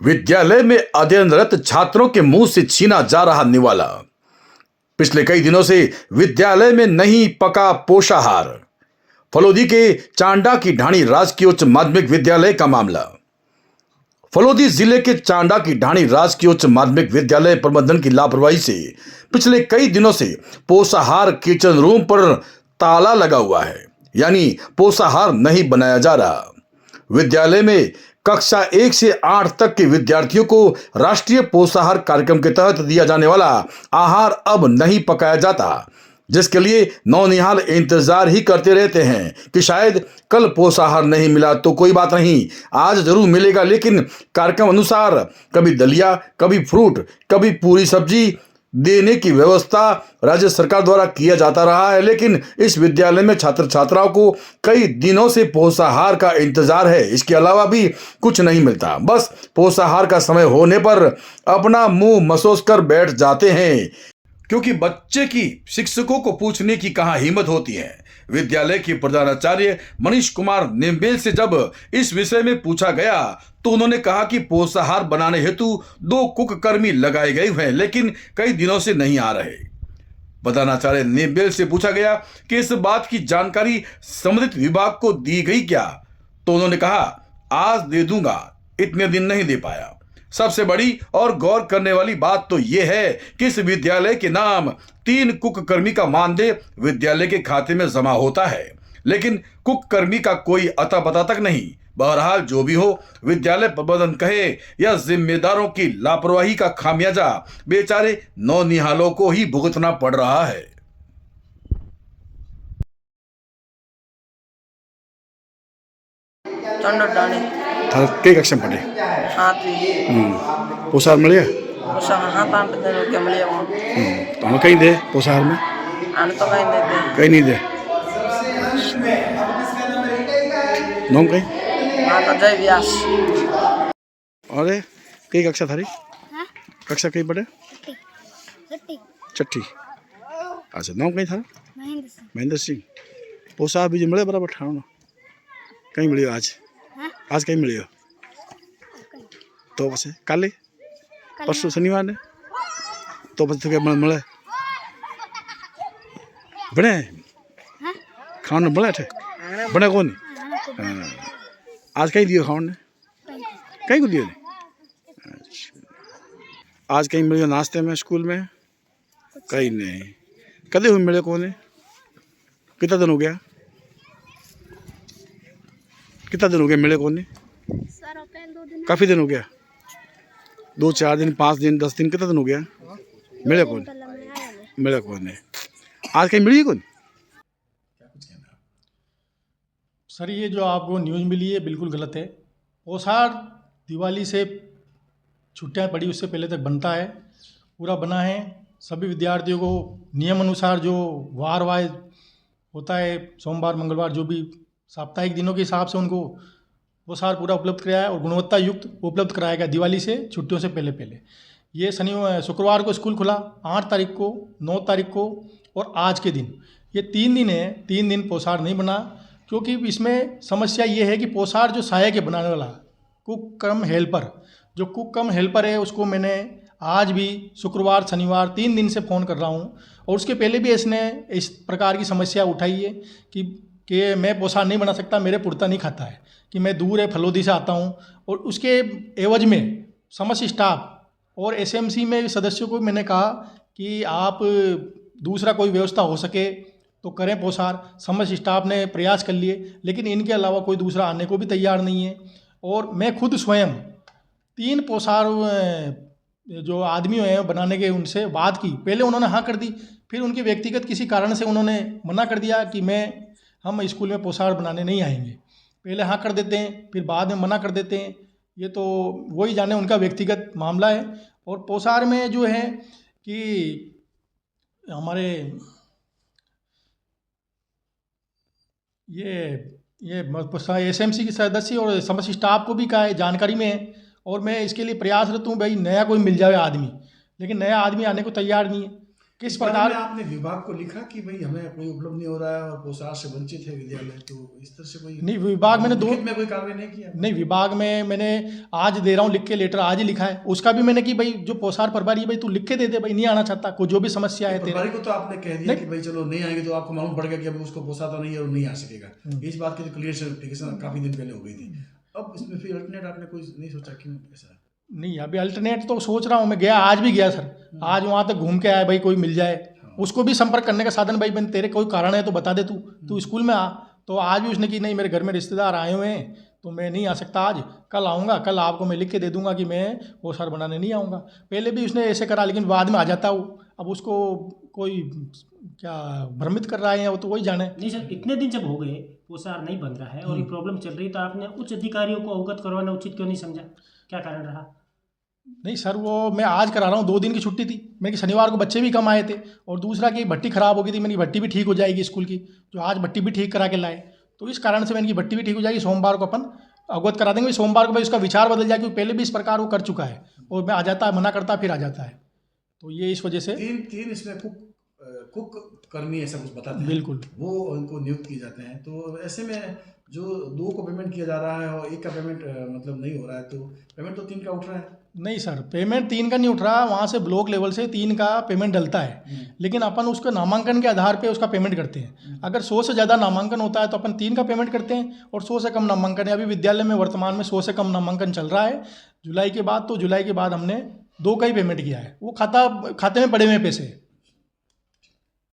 विद्यालय में अध्ययनरत छात्रों के मुंह से छीना जा रहा निवाला। पिछले कई दिनों से विद्यालय में नहीं पका पोषाहार। फलोदी के चांडा की ढाणी राजकीय उच्च माध्यमिक विद्यालय का मामला। फलोदी जिले के चांडा की ढाणी राजकीय उच्च माध्यमिक विद्यालय प्रबंधन की लापरवाही से पिछले कई दिनों से पोषाहार किचन रूम पर ताला लगा हुआ है, यानी पोषाहार नहीं बनाया जा रहा। विद्यालय में कक्षा 1 से 8 तक के विद्यार्थियों को राष्ट्रीय पोषाहार कार्यक्रम के तहत दिया जाने वाला आहार अब नहीं पकाया जाता, जिसके लिए नौनिहाल इंतजार ही करते रहते हैं कि शायद कल पोषाहार नहीं मिला तो कोई बात नहीं, आज जरूर मिलेगा। लेकिन कार्यक्रम अनुसार कभी दलिया, कभी फ्रूट, कभी पूरी सब्जी देने की व्यवस्था राज्य सरकार द्वारा किया जाता रहा है, लेकिन इस विद्यालय में छात्र छात्राओं को कई दिनों से पोषाहार का इंतजार है। इसके अलावा भी कुछ नहीं मिलता, बस पोषाहार का समय होने पर अपना मुंह मसोस कर बैठ जाते हैं, क्योंकि बच्चे की शिक्षकों को पूछने की कहां हिम्मत होती है। विद्यालय के प्रधानाचार्य मनीष कुमार निम्बेल से जब इस विषय में पूछा गया तो उन्होंने कहा कि पोषाहार बनाने हेतु 2 कुक कर्मी लगाए गए हैं, लेकिन कई दिनों से नहीं आ रहे। प्रधानाचार्य निम्बेल से पूछा गया कि इस बात की जानकारी संबंधित विभाग को दी गई क्या, तो उन्होंने कहा आज दे दूंगा, इतने दिन नहीं दे पाया। सबसे बड़ी और गौर करने वाली बात तो यह है कि इस विद्यालय के नाम 3 कुक कर्मी का मानदेय विद्यालय के खाते में जमा होता है, लेकिन कुक कर्मी का कोई अता पता तक नहीं। बहरहाल जो भी हो, विद्यालय प्रबंधन कहे या जिम्मेदारों की लापरवाही का खामियाजा बेचारे नौनिहालों को ही भुगतना पड़ रहा है। कई कक्षा में पढ़े पोषाहार मिले तो हम कहीं दे पोषाहार में कहीं नहीं दे नाम कहीं अरे कई कक्षा थारी कक्षा कहीं पढ़े छठी। अच्छा नाम कहीं था महेंद्र सिंह। पोषाहार बीज मिले बराबर ठाणो कहीं मिलियो आज कहीं मिलियो तो बस काले परसों शनिवार ने तो बस मिले बने खाने मिले थे बने कौन आज कहीं दियो खाने कहीं को दियो अच्छा आज कहीं मिलियो नाश्ते में स्कूल में कहीं नहीं कदे हुए मिले कौन कितना दिन हो गया मिले कौन काफ़ी दिन हो गया 2 4 दिन 5 दिन 10 दिन कितना दिन हो गया मिले कौन आज कहीं मिली कौन। सर ये जो आपको न्यूज़ मिली है बिल्कुल गलत है। पोषाहार दिवाली से छुट्टियां पड़ी उससे पहले तक बनता है, पूरा बना है। सभी विद्यार्थियों को नियम अनुसार जो वार वाइज होता है, सोमवार मंगलवार जो भी साप्ताहिक दिनों के हिसाब से उनको पोषाहार पूरा उपलब्ध कराया है और गुणवत्ता युक्त उपलब्ध कराया गया दिवाली से छुट्टियों से पहले। ये शुक्रवार को स्कूल खुला, 8 तारीख को, 9 तारीख को और आज के दिन, ये 3 दिन है। 3 दिन पोषाहार नहीं बना, क्योंकि इसमें समस्या ये है कि पोषाहार जो सहायक के बनाने वाला कुक कम हेल्पर है, उसको मैंने आज भी शुक्रवार शनिवार 3 दिन से फ़ोन कर रहा हूँ और उसके पहले भी इसने इस प्रकार की समस्या उठाई है कि मैं पोषाहार नहीं बना सकता, मेरे पुरता नहीं खाता है, कि मैं दूर है फलोदी से आता हूँ। और उसके एवज में समस्त स्टाफ और एसएमसी में सदस्यों को मैंने कहा कि आप दूसरा कोई व्यवस्था हो सके तो करें पोषाहार। समस्त स्टाफ ने प्रयास कर लिए, लेकिन इनके अलावा कोई दूसरा आने को भी तैयार नहीं है। और मैं खुद स्वयं 3 पोषाहार जो आदमी हैं बनाने के उनसे बात की, पहले उन्होंने हाँ कर दी, फिर उनके व्यक्तिगत किसी कारण से उन्होंने मना कर दिया कि हम स्कूल में पोषाहार बनाने नहीं आएंगे। पहले हाँ कर देते हैं, फिर बाद में मना कर देते हैं, ये तो वही जाने, उनका व्यक्तिगत मामला है। और पोषाहार में जो है कि हमारे ये एसएमसी के सदस्य और समस्त स्टाफ को भी कहा है, जानकारी में है। और मैं इसके लिए प्रयासरत हूँ भाई नया कोई मिल जाए आदमी, लेकिन नया आदमी आने को तैयार नहीं है। किस इस बारे प्रकार में आपने विभाग को लिखा कि भाई हमें कोई उपलब्ध नहीं हो रहा है और पोशाक से वंचित है विद्यालय, तो इस तरह से कोई नहीं, विभाग मैंने लिखित में कोई कार्रवाई नहीं किया? नहीं, विभाग में मैंने आज दे रहा हूँ लिख के, लेटर आज ही लिखा है। उसका भी मैंने कि भाई जो पोशाक प्रभारी है भाई तू लिख के दे दे, भाई नहीं आना चाहता, कोई जो भी समस्या है तेरे। प्रभारी को तो आपने कह दिया कि भाई चलो नहीं आएंगे, तो आपको मालूम पड़ गया कि अभी उसको पोसाता नहीं है और नहीं आ सकेगा। इस बात की तो क्लियरिफिकेशन काफी दिन पहले हो गई थी। अब इसमें फिर अल्टरनेट आपने कोई नहीं सोचा क्यों ऐसा? नहीं, अभी अल्टरनेट तो सोच रहा हूँ मैं। गया, आज भी गया सर, आज वहाँ तक घूम के आया भाई, कोई मिल जाए उसको भी संपर्क करने का साधन, भाई बन तेरे कोई कारण है तो बता दे, तू स्कूल में आ। तो आज भी उसने कि नहीं मेरे घर में रिश्तेदार आए हुए हैं तो मैं नहीं आ सकता आज, कल आऊँगा, कल आपको मैं लिख के दे दूंगा कि मैं वो सर बनाने नहीं आऊँगा। पहले भी उसने ऐसे करा, लेकिन बाद में आ जाता वो। अब उसको कोई क्या भ्रमित कर रहा है वो तो वही जाने। नहीं सर, इतने दिन जब हो गए पोशार नहीं बन रहा है और ये प्रॉब्लम चल रही, तो आपने उच्च अधिकारियों को अवगत करवाना उचित क्यों नहीं समझा? क्या कारण रहा? नहीं सर, वो मैं आज करा रहा हूँ, 2 दिन की छुट्टी थी मैं कि शनिवार को बच्चे भी कम आए थे, और दूसरा कि भट्टी ख़राब हो गई थी। मैंने भट्टी भी ठीक हो जाएगी स्कूल की, जो आज भट्टी भी ठीक करा के लाए, तो इस कारण से मैंने की भट्टी भी ठीक हो जाएगी, सोमवार को अपन अवगत करा देंगे। सोमवार को भाई उसका विचार बदल जाए, क्योंकि पहले भी इस प्रकार वो कर चुका है, और मैं आ जाता है, मना करता फिर आ जाता है, तो ये इस वजह से। तीन इसमें कुक कर्मी ऐसा कुछ बताते हैं, बिल्कुल, वो उनको नियुक्त किए जाते हैं। तो ऐसे में जो 2 को पेमेंट किया जा रहा है और 1 का पेमेंट मतलब नहीं हो रहा है, तो पेमेंट तो 3 का उठ रहा है। नहीं सर, पेमेंट 3 का नहीं उठ रहा, वहाँ से ब्लॉक लेवल से 3 का पेमेंट डलता है, लेकिन अपन उसको नामांकन के आधार पे उसका पेमेंट करते हैं। अगर 100 से ज़्यादा नामांकन होता है तो अपन 3 का पेमेंट करते हैं, और 100 से कम नामांकन है, अभी विद्यालय में वर्तमान में 100 से कम नामांकन चल रहा है जुलाई के बाद, तो जुलाई के बाद हमने 2 का ही पेमेंट किया है। वो खाते में पड़े हुए पैसे।